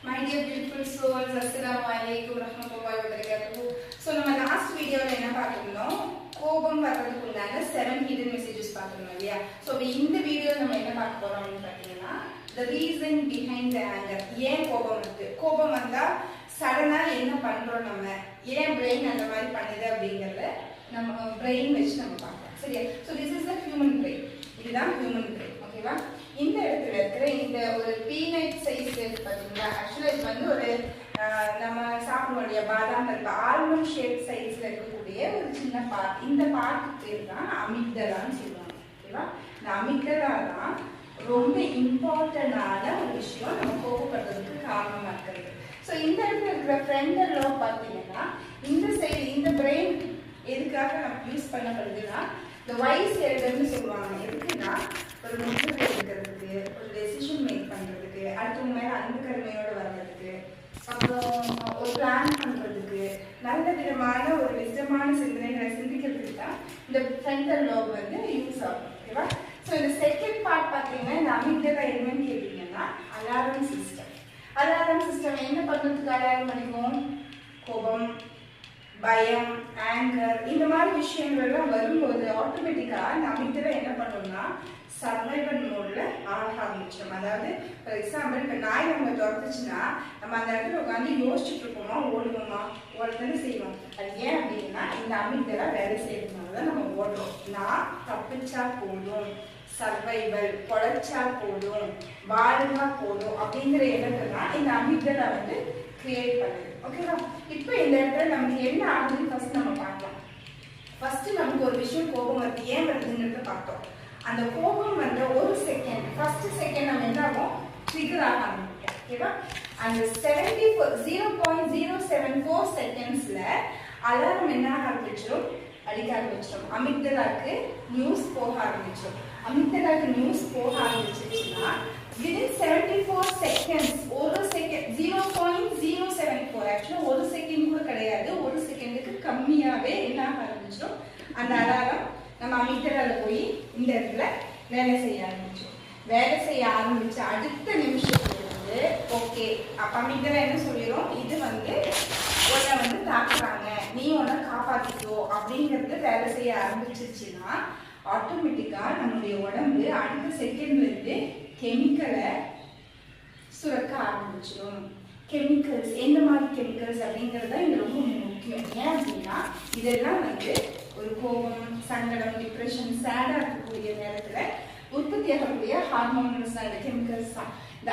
My dear beautiful souls, Assalamu alaikum warahmatullahi wabarakatuh. So நம்ம last வீடியோல என்ன பார்த்தோம்னா கோபம் வர்றதுக்கு உண்டான 7 hidden messages பார்த்தோம் இல்லையா? So இந்த வீடியோல நம்ம என்ன பார்க்க போறோம் அப்படினு பார்த்தீங்கன்னா the reason behind the anger. ஏன் கோபம் வருது? கோபம் வந்தா சடனா என்ன பண்றோம் நம்ம? ஏன் brain அந்த மாதிரி பண்ணுது அப்படிங்கறத நம்ம brain வச்சு நம்ம பார்க்கலாம். சரியா? So this is the human brain. இதுதான் human brain. ஓகேவா? இந்த இடத்துல இருக்கிற இந்த ஒரு பீனட் சைஸ் இருக்கு பாத்தீங்களா? ஆக்சுவலா இது வந்து ஒரு நம்ம சாப்பிடக்கூடிய பாதாம் பருப்பு ஆல்மண்ட் ஷேப் சைஸ்ல இருக்கக்கூடிய ஒரு சின்ன பார்ட். இந்த பார்ட் பேர் தான் அமிக்டலான்னு சொல்லுவாங்க. ஓகேவா? இந்த அமிக்டலா தான் ரொம்ப இம்பார்ட்டன்டான ஒரு விஷயம் நம்ம கோபப்படுறதுக்கு காரணமா இருக்கிறது. ஸோ இந்த இடத்துல இருக்கிற ஃப்ரண்டல் லோப் பார்த்தீங்கன்னா இந்த சைடு இந்த பிரெயின் எதுக்காக நம்ம யூஸ் பண்ணப்படுதுன்னா இந்த வைஸ் எல்டர்னு சொல்லுவாங்க. எதுக்குன்னா ஒரு முடிவு எடுக்கிறதுக்கு, ஒரு டெசிஷன் மேக் பண்ணுறதுக்கு, அடுத்தவங்க மேலே அன்பு கருமையோடு வர்றதுக்கு, அப்புறம் ஒரு பிளான் பண்ணுறதுக்கு, நல்ல விதமான ஒரு விதமான சிந்தனைகளை சிந்திக்கிறதுக்கு தான் இந்த ஃப்ரண்டல் லோப் வந்து யூஸ் ஆகும். ஓகேவா? ஸோ இந்த செகண்ட் பார்ட் பார்த்தீங்கன்னா இந்த அமிக்டலா என்னன்னு கேட்டீங்கன்னா அலாரம் சிஸ்டம். அலாரம் சிஸ்டம் என்ன பண்ணுறதுக்கு அலாரம் பண்ணிக்கும்? கோபம், பயம், ஆங்கர் இந்த மாதிரி விஷயங்கள்லாம் வரும்போது ஆட்டோமேட்டிக்காக இந்த அமிக்டலா என்ன பண்ணோம்னா சர்வைவல் மோட்ல ஆக ஆரம்பிச்சோம். அதாவது ஃபார் எக்ஸாம்பிள் இப்போ நாய் நம்ம துரத்துச்சுன்னா நம்ம அந்த இடத்துல உட்காந்து யோசிச்சுட்டு இருக்கோமா, ஓடுவோமா? ஓடுறதுன்னு செய்வோம். அது ஏன் அப்படின்னா இந்த அமிக்டலா வேலை செய்யறதுனால தான் நம்ம ஓடுறோம். நான் தப்பிச்சா போதும், சர்வைவல் பொழைச்சா போதும், வாழ்ந்தா போதும் அப்படிங்கிற இடத்துல தான் இந்த அமிக்டலா வந்து கிரியேட் பண்ணுது. ஓகேவா? இப்போ இந்த இடத்துல நமக்கு என்ன ஆகுதுன்னு ஃபர்ஸ்ட் நம்ம பார்க்கலாம். ஃபர்ஸ்ட் நமக்கு ஒரு விஷயம் கோபம் வருது, ஏன் வருதுங்கிறத பார்த்தோம். அந்த கோபம் வந்து ஒரு செகண்ட், ஃபர்ஸ்ட் செகண்ட் நம்ம என்ன ஆகும்? ட்ரிகர் ஆக ஆரம்பிக்கும். ஓகேவா? அந்த 0.074 செகண்ட்ஸ்ல அலாரம் என்ன ஆரம்பிச்சிடும்? அடிக்க ஆரம்பிச்சிடும். அமிக்டலாக்கு நியூஸ் போக ஆரம்பிச்சிடும். அமிக்டலாக்கு நியூஸ் போக ஆரம்பிச்சிருச்சுன்னா within 74 seconds ஒரு செகண்ட் 0.074 ஆக்சுவலா ஒரு செகண்ட் கூட கிடையாது, ஒரு செகண்டுக்கு கம்மியாவே என்ன ஆரம்பிச்சிடும்? அந்த அலாரம் நம்ம அமிக்டலால போய் இந்த இடத்துல வேலை செய்ய ஆரம்பிச்சோம். வேலை செய்ய ஆரம்பிச்ச அடுத்த நிமிஷத்துல இருந்து ஓகே அப்ப அமிக்டலா என்ன சொல்லிடும்? இது வந்து உன்னை வந்து தாக்குறாங்க, நீ உன்னை காப்பாத்திக்கோ அப்படிங்கிறது வேலை செய்ய ஆரம்பிச்சிருச்சுன்னா ஆட்டோமேட்டிக்கா நம்மளுடைய உடம்பு அடுத்த செகண்ட்ல இருந்து கெமிக்கலை சுரக்க ஆரம்பிச்சிடும். கெமிக்கல்ஸ் எந்த மாதிரி கெமிக்கல்ஸ் அப்படிங்கிறது தான் இது ரொம்ப முக்கியம். ஏன் அப்படின்னா இதெல்லாம் வந்து ஒரு கோபம், சங்கடம், டிப்ரெஷன், சேடா இருக்கக்கூடிய நேரத்துல உற்பத்தி ஆகக்கூடிய ஹார்மோன்ஸ் தான், இந்த கெமிக்கல்ஸ் தான். இந்த